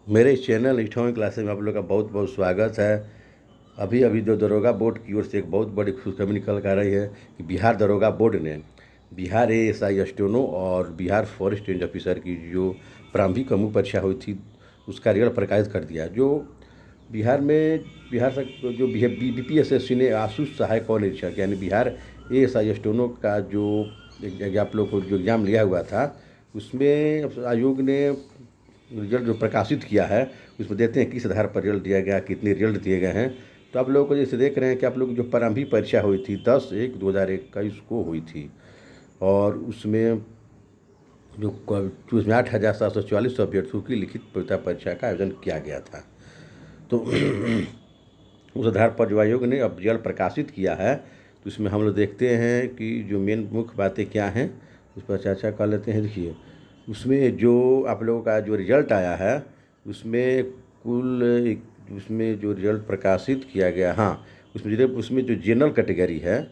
मेरे इस channel इठानी classes में आप लोग का बहुत बहुत स्वागत है। अभी अभी जो दरोगा बोर्ड की ओर से एक बहुत बड़ी खुशखबरी निकल कर आ रही है कि बिहार दरोगा बोर्ड ने बिहार एएसआई स्टेनो और बिहार फॉरेस्ट रेंज ऑफिसर की जो प्रारंभिक मुख्य परीक्षा हुई थी उसका रिजल्ट प्रकाशित कर दिया। जो बिहार में बिहार तक जो बीपीएसएससी ने आशु सहायक और निरीक्षक यानी बिहार एएसआई स्टेनो का जो आप लोग को जो एग्ज़ाम लिया हुआ था उसमें आयोग ने रिजल्ट जो प्रकाशित किया है उसमें देते हैं किस आधार पर रिजल्ट दिया गया, कितने रिजल्ट दिए गए हैं। तो आप लोगों को जैसे देख रहे हैं कि आप लोग जो प्रारंभिक परीक्षा हुई थी 10/1/2021 को हुई थी और उसमें जो उसमें 8,744 अभ्यर्थियों की लिखित परीक्षा का आयोजन किया गया था। तो उस आधार पर जो आयोग ने अब रिजल्ट प्रकाशित किया है तो इसमें हम लोग देखते हैं कि जो मेन मुख्य बातें क्या हैं उस पर चर्चा कर लेते हैं। देखिए उसमें जो आप लोगों का जो रिजल्ट आया है उसमें उसमें जो रिजल्ट प्रकाशित किया गया, हाँ उसमें जो जनरल कैटेगरी है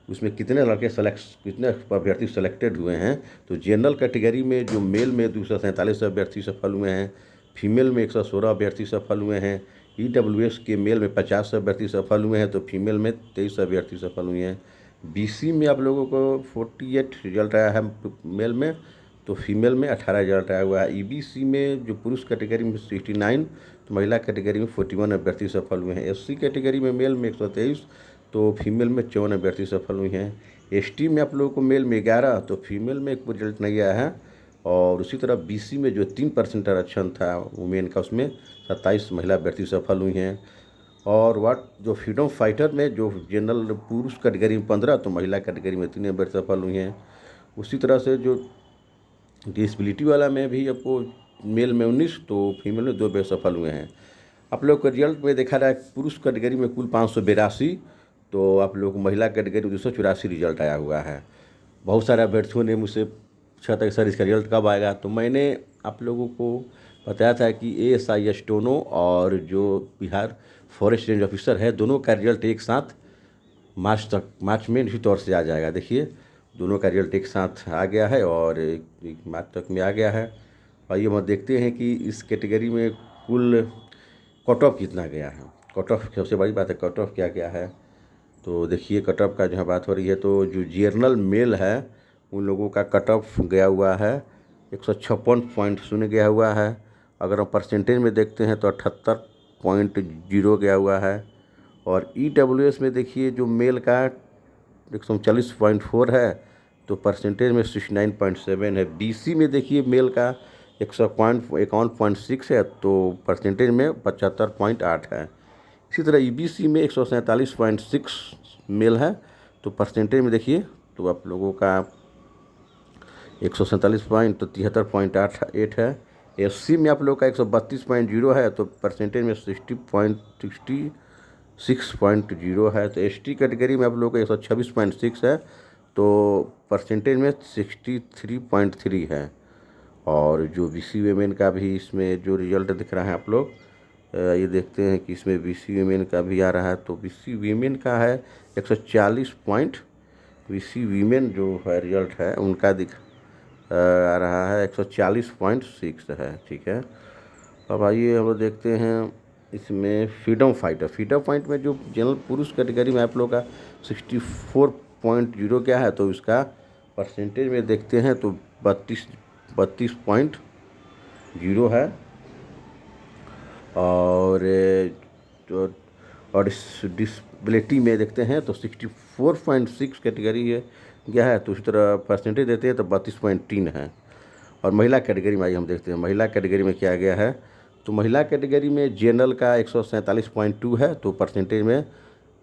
उसमें कितने अभ्यर्थी सेलेक्टेड हुए हैं। तो जनरल कैटेगरी में जो मेल में 247 अभ्यर्थी सफल हुए हैं, फीमेल में 116 अभ्यर्थी सफल हुए हैं, ईडब्ल्यूएस के मेल में 50 अभ्यर्थी सफल हुए हैं तो फीमेल में 23 अभ्यर्थी सफल हुए हैं। बीसी में आप लोगों को 48 रिजल्ट आया है मेल में, तो फीमेल में 18 रिजल्ट आया हुआ है। ईबीसी में जो पुरुष कैटेगरी में 69 तो महिला कैटेगरी में 41 अभ्यर्थी सफल हुए हैं। एससी कैटेगरी में मेल में 123 तो फीमेल में 54 अभ्यर्थी सफल हुई हैं। एसटी में आप लोगों को मेल में 11 तो फीमेल में एक रिजल्ट नहीं आया है। और उसी तरह बीसी में जो 3% आरक्षण था वुमेन का उसमें 27 महिला अभ्यर्थी सफल हुई हैं। और जो फ्रीडम फाइटर में जो जनरल पुरुष कैटेगरी में 15 तो महिला कैटेगरी में 3 अभ्यर्थी सफल हुई हैं। उसी तरह से जो डिसेबिलिटी वाला में भी आपको मेल में 19 तो फीमेल में 2 सफल हुए हैं। आप लोग का रिजल्ट में देखा रहा है पुरुष कैटेगरी में कुल 582 तो आप लोग महिला कैटेगरी में 284 रिजल्ट आया हुआ है। बहुत सारे अभ्यर्थियों ने मुझसे पूछा था कि सर इसका रिजल्ट कब आएगा, तो मैंने आप लोगों को बताया था कि एएसआई स्टेनो और जो बिहार फॉरेस्ट रेंज ऑफिसर है दोनों का रिजल्ट एक साथ मार्च में निश्चित तौर से आ जाएगा। देखिए दोनों का रिजल्ट एक साथ आ गया है और एक मार्च तक में आ गया है। आइए हम देखते हैं कि इस कैटेगरी में कुल कट ऑफ कितना गया है। कट ऑफ सबसे बड़ी बात है, कट ऑफ क्या गया है। तो देखिए कट ऑफ का जहाँ बात हो रही है तो जो जनरल मेल है उन लोगों का कट ऑफ गया हुआ है 156.0 गया हुआ है। अगर हम परसेंटेज में देखते हैं तो 78.0 गया हुआ है। और ईडब्ल्यूएस में देखिए जो मेल का 139.4 है तो परसेंटेज में 69.7 है। बीसी में देखिए मेल का 151.6 है तो परसेंटेज में 75.8 है। इसी तरह ईबीसी में 147.6 मेल है तो परसेंटेज में देखिए तो आप लोगों का 147.73.8 है। एससी में आप लोग का 132.0 है तो परसेंटेज में 60.66.0 है। तो एसटी कैटेगरी में आप लोग का 126.6 है तो परसेंटेज में 63.3 है। और जो बीसी वीमेन का भी इसमें जो रिजल्ट दिख रहा है आप लोग ये देखते हैं कि इसमें बीसी वीमेन का भी आ रहा है तो बीसी वीमेन का है 140 पॉइंट। बीसी वीमेन जो है रिजल्ट है उनका आ रहा है 140.6 है। ठीक है, अब आइए हम लोग देखते हैं इसमें फ्रीडम फाइट में जो जनरल पुरुष कैटेगरी में आप लोग का 64.0 क्या है तो इसका परसेंटेज में देखते हैं तो 32.0 है। और जो और डिसेबिलिटी में देखते हैं तो 64.6 कैटेगरी है गया है तो उसी तरह परसेंटेज देते हैं तो 32.3 है। और महिला कैटेगरी में आइए हम देखते हैं महिला कैटेगरी में क्या गया है। तो महिला कैटेगरी में जनरल का 147.2 है तो परसेंटेज में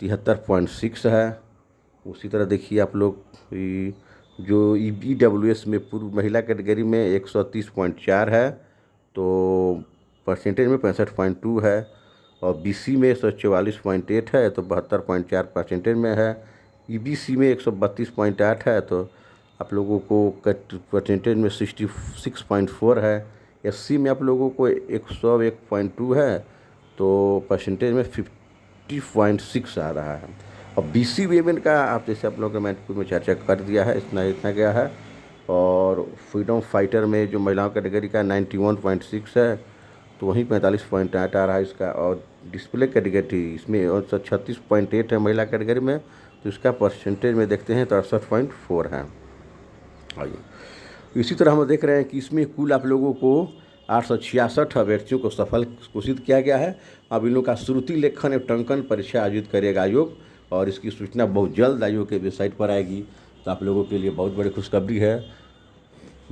73.6 है। उसी तरह देखिए आप लोग जो ईडब्ल्यूएस में पूर्व महिला कैटेगरी में 130.4 है तो परसेंटेज में 65.2 है। और बीसी में 144.8 है तो 72.4 परसेंटेज में है। ईबीसी में 132.8 है तो आप लोगों को परसेंटेज में 66.4 है। एससी में आप लोगों को 101.2 है तो परसेंटेज में 50.6 आ रहा है। और बीसी वीमेन का आप जैसे आप लोगों ने में चर्चा कर दिया है इतना गया है। और फ्रीडम फाइटर में जो महिलाओं कैटेगरी का 91.6 है तो वहीं 45.8 आ रहा है इसका। और डिस्प्ले कैटेगरी इसमें और 36.8 है महिला कैटेगरी में, तो इसका परसेंटेज में देखते हैं तो 68.4 है। आइए इसी तरह हम देख रहे हैं कि इसमें कुल आप लोगों को 866 अभ्यर्थियों को सफल घोषित किया गया है। अब इन लोगों का श्रुति लेखन एवं टंकन परीक्षा आयोजित करेगा आयोग, और इसकी सूचना बहुत जल्द आयोग के वेबसाइट पर आएगी। तो आप लोगों के लिए बहुत बड़ी खुशखबरी है।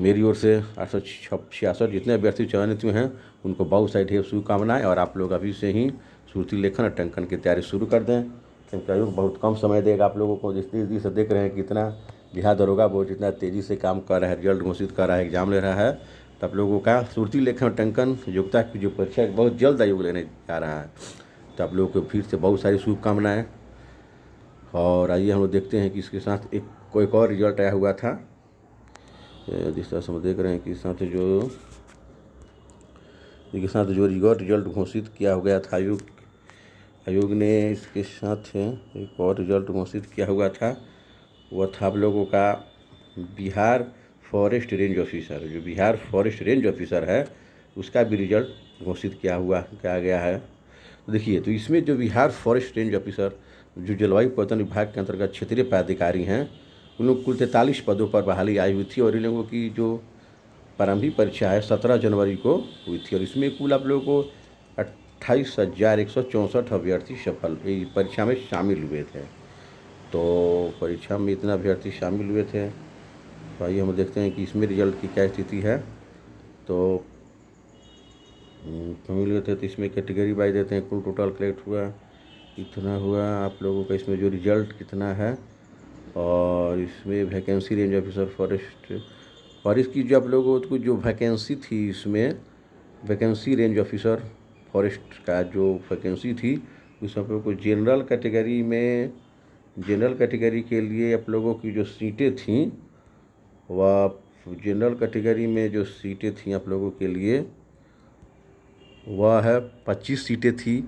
मेरी ओर से 866 जितने अभ्यर्थी चयनित हुए हैं उनको बहुत सारी ढेर शुभकामनाएं, और आप लोग अभी से ही श्रुति लेखन और टंकन की तैयारी शुरू कर दें, क्योंकि आयोग बहुत कम समय देगा आप लोगों को। जिस तेज़ी से देख रहे हैं कि इतना बिहार दरोगा बोर्ड जितना तेज़ी से काम कर रहा है, रिजल्ट घोषित कर रहा है, एग्जाम ले रहा है, तो आप लोगों का श्रुति लेखन और टंकन योग्यता की जो परीक्षा बहुत जल्द आयोग लेने जा रहा है। तो आप लोगों को फिर से बहुत सारी शुभकामनाएँ। और आइए हम लोग देखते हैं कि इसके साथ एक और रिजल्ट आया हुआ था। जिस तरह से हम देख रहे हैं कि इसके साथ जो रिजल्ट घोषित किया हो गया था आयोग ने इसके साथ एक और रिजल्ट घोषित किया हुआ था, वह था आप लोगों का बिहार फॉरेस्ट रेंज ऑफिसर। जो बिहार फॉरेस्ट रेंज ऑफिसर है उसका भी रिजल्ट घोषित किया गया है। तो देखिए, तो इसमें जो बिहार फॉरेस्ट रेंज ऑफिसर जो जलवायु परिवर्तन विभाग के अंतर्गत क्षेत्रीय पदाधिकारी हैं, उन लोग कुल 43 पदों पर बहाली आई हुई थी, और इन लोगों की जो प्रारंभिक परीक्षा है 17 जनवरी को हुई थी। और इसमें कुल आप लोगों को 28,164 अभ्यर्थी सफल परीक्षा में शामिल हुए थे। तो परीक्षा में इतना अभ्यर्थी शामिल हुए थे। तो आइए हम देखते हैं कि इसमें रिजल्ट की क्या स्थिति है। तो शामिल हुए थे, तो इसमें कैटेगरी वाइज देते हैं, कुल टोटल कलेक्ट हुआ कितना हुआ आप लोगों का, इसमें जो रिजल्ट कितना है। और इसमें वैकेंसी रेंज ऑफिसर फॉरेस्ट, और इसकी जो आप लोगों को जो वैकेंसी थी, इसमें वैकेंसी रेंज ऑफिसर फॉरेस्ट का जो वैकेंसी थी, उस आप लोगों को जनरल कैटेगरी के लिए आप लोगों की जो सीटें थीं, वह जनरल कैटेगरी में जो सीटें थीं आप लोगों के लिए वह है 25 सीटें थी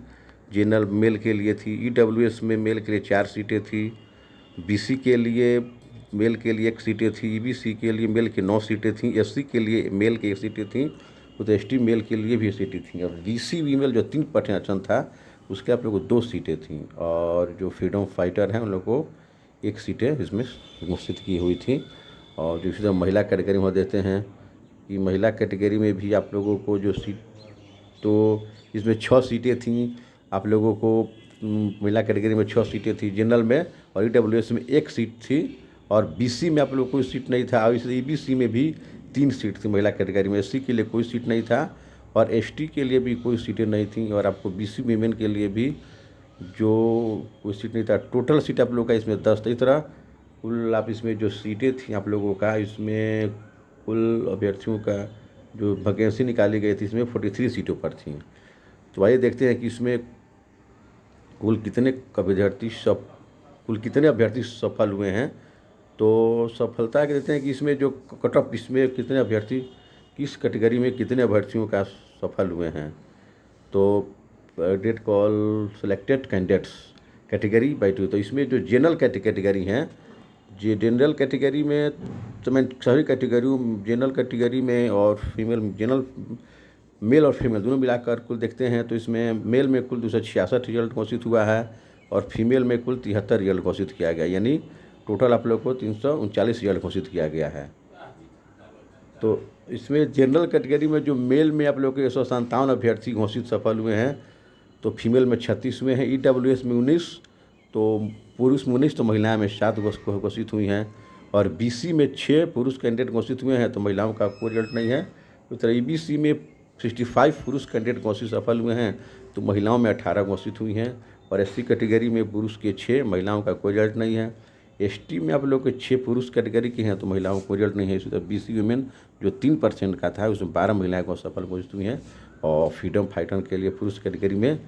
जनरल मेल के लिए थी। EWS में मेल के लिए 4 सीटें थी। BC के लिए मेल के लिए 1 सीटें थी। EBC के लिए मेल के 9 सीटें थीं। SC के लिए मेल के 1 सीटें थीं। तो ST मेल के लिए भी सीटें थीं। और BC फीमेल जो 3 पर्सेंट था उसके आप लोगों को 2 सीटें थीं। और जो फ्रीडम फाइटर हैं उन लोगों को 1 सीटें इसमें घोषित की हुई थी। और जो इसी तरह महिला कैटेगरी में देते हैं कि महिला कैटेगरी में भी आप लोगों को जो सीट, तो इसमें 6 सीटें थीं आप लोगों को। महिला कैटेगरी में 6 सीटें थी जनरल में, और EWS में 1 सीट थी। और BC में आप लोगों को कोई सीट नहीं था। और इसलिए EBC में भी 3 सीट थी महिला कैटेगरी में। SC के लिए कोई सीट नहीं था, और ST के लिए भी कोई सीटें नहीं थी। और आपको BC वीमेन के लिए भी जो कोई सीट नहीं था। टोटल सीट आप लोगों का इसमें 10 था। इस तरह कुल आप इसमें जो सीटें थी आप लोगों का, इसमें कुल अभ्यर्थियों का जो वैकेंसी निकाली गई थी इसमें 43 सीटों पर थी। तो आइए देखते हैं कि इसमें कुल कितने अभ्यर्थी सफल हुए हैं। तो सफलता के देते हैं कि इसमें जो कट ऑफ, इसमें कितने अभ्यर्थी किस कैटेगरी में कितने अभ्यर्थियों का सफल हुए हैं। तो डेट कॉल सेलेक्टेड कैंडिडेट्स कैटेगरी बाई 2। तो इसमें जो जनरल कैटेगरी हैं, जो जनरल कैटेगरी में, तो मैं सभी कैटेगरी जनरल कैटेगरी में और जनरल मेल और फीमेल दोनों मिलाकर कुल देखते हैं, तो इसमें मेल में कुल 266 रिजल्ट घोषित हुआ है, और फीमेल में कुल 73 रिजल्ट घोषित किया गया। यानी टोटल आप लोग को 339 रिजल्ट घोषित किया गया है। तो इसमें जनरल कैटेगरी में जो मेल में आप लोग के 157 अभ्यर्थी घोषित सफल हुए हैं, तो फीमेल में 36 हुए हैं। EWS में 19, तो पुरुष में 19, तो महिलाएं में 7 घोषित हुई हैं। और BC में 6 पुरुष कैंडिडेट घोषित हुए हैं, तो महिलाओं का कोई रिजल्ट नहीं है। तो तरह EBC में 65 पुरुष कैंडिडेट घोषित सफल हुए हैं, तो महिलाओं में 18 घोषित हुई हैं। और SC कैटेगरी में पुरुष के 6, महिलाओं का कोई रिजल्ट नहीं है। ST में आप लोग के 6 पुरुष कैटेगरी के हैं, तो महिलाओं को रिजल्ट नहीं है। इसी तरह BC वुमेन जो 3% का था उसमें 12 महिलाएं को सफल घोषित हुई हैं। और फ्रीडम फाइटर के लिए पुरुष कैटेगरी में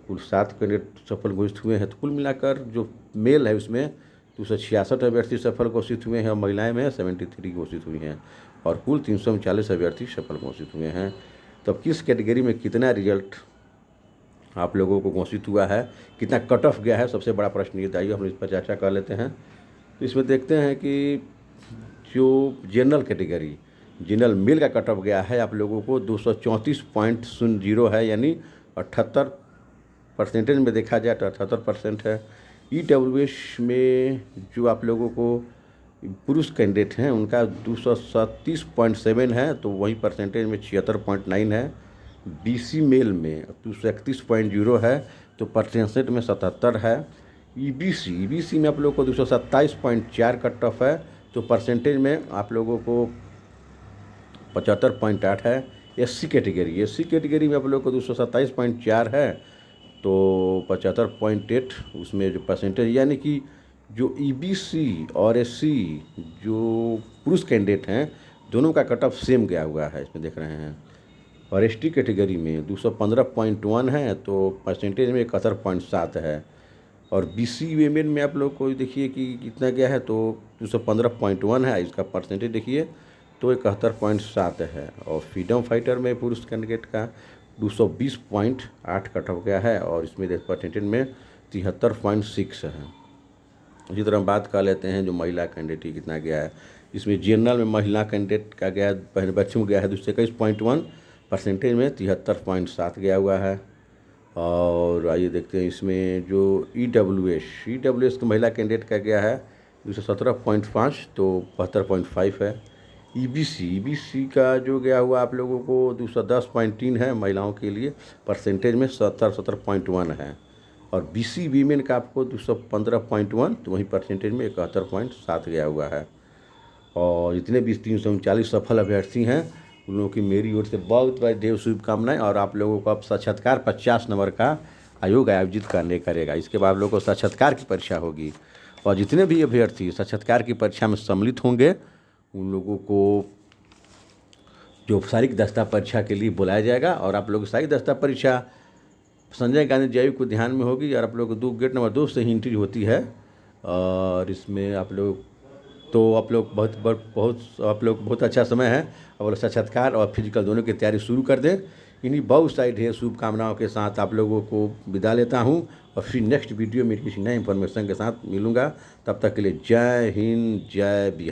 कुल 7 कैंडिडेट सफल घोषित हुए हैं। तो कुल मिलाकर जो मेल है उसमें 266 अभ्यर्थी सफल घोषित हुए हैं, और महिलाएं में 73 घोषित हुई हैं। और कुल 339 अभ्यर्थी सफल घोषित हुए हैं। तब किस कैटेगरी में कितना रिजल्ट आप लोगों को घोषित हुआ है, कितना कट ऑफ गया है, सबसे बड़ा प्रश्न ये। आइए हम इस पर चर्चा कर लेते हैं। तो इसमें देखते हैं कि जो जनरल कैटेगरी जनरल मेल का कट ऑफ गया है आप लोगों को 234.00 है, यानी 78% में देखा जाए तो 78% है। EWS में जो आप लोगों को पुरुष कैंडिडेट हैं उनका 237.7 है, तो वही परसेंटेज में 76.9 है। BC मेल में 231.0 है, तो परसेंटेज में 77 है। EBC में आप लोगों को 227.4 कट ऑफ है, तो परसेंटेज में आप लोगों को 75.8 है। SC कैटेगरी में आप लोगों को 227.4 है, तो 75.8 उसमें जो परसेंटेज, यानी कि जो EBC और SC जो पुरुष कैंडिडेट हैं दोनों का कट ऑफ सेम गया हुआ है, इसमें देख रहे हैं। और ST कैटेगरी में 215.1 है, तो परसेंटेज में 71.7 है। और BC वेमेन में आप लोग को देखिए कि कितना गया है, तो 215.1 है, इसका परसेंटेज देखिए तो 71.7 है। और फ्रीडम फाइटर में पुरुष कैंडिडेट का 220.8 कट ऑफ गया है, और इसमें परसेंटेज में 73.6 है। इसी तरह हम बात कर लेते हैं जो महिला कैंडिडेट की कितना गया है। इसमें जनरल में महिला कैंडिडेट का गया पहले बच्चों में गया है 221.1, परसेंटेज में 73.7 गया हुआ है। और आइए देखते हैं इसमें जो EWS के महिला कैंडिडेट का गया है 217.5, तो 72.5 है। EBC का जो गया हुआ आप लोगों को 210.3 है महिलाओं के लिए, परसेंटेज में 70.1 है। और BC वीमेन का आपको 215.1, तो वहीं परसेंटेज में 71.7 गया हुआ है। और जितने भी 339 सफल अभ्यर्थी हैं उन लोगों की मेरी ओर से बहुत बहुत ढेर शुभकामनाएं। और आप लोगों को अब साक्षात्कार 50 नंबर का आयोग आयोजित करेगा। इसके बाद आप लोगों को साक्षात्कार की परीक्षा होगी, और जितने भी अभ्यर्थी साक्षात्कार की परीक्षा में सम्मिलित होंगे उन लोगों को जो औपचारिक दस्ता परीक्षा के लिए बुलाया जाएगा। और आप लोग औपचारिक दस्ता परीक्षा संजय गांधी जैविक उद्यान में होगी, और आप लोग को गेट नंबर 2 से ही एंट्री होती है। और इसमें आप लोग बहुत अच्छा समय है, और साक्षात्कार और फिजिकल दोनों की तैयारी शुरू कर दें। इन्हीं बहुत सारी ढेर शुभकामनाओं के साथ आप लोगों को विदा लेता हूं, और फिर नेक्स्ट वीडियो में किसी नए इन्फॉर्मेशन के साथ मिलूँगा। तब तक के लिए जय हिंद, जय बिहार।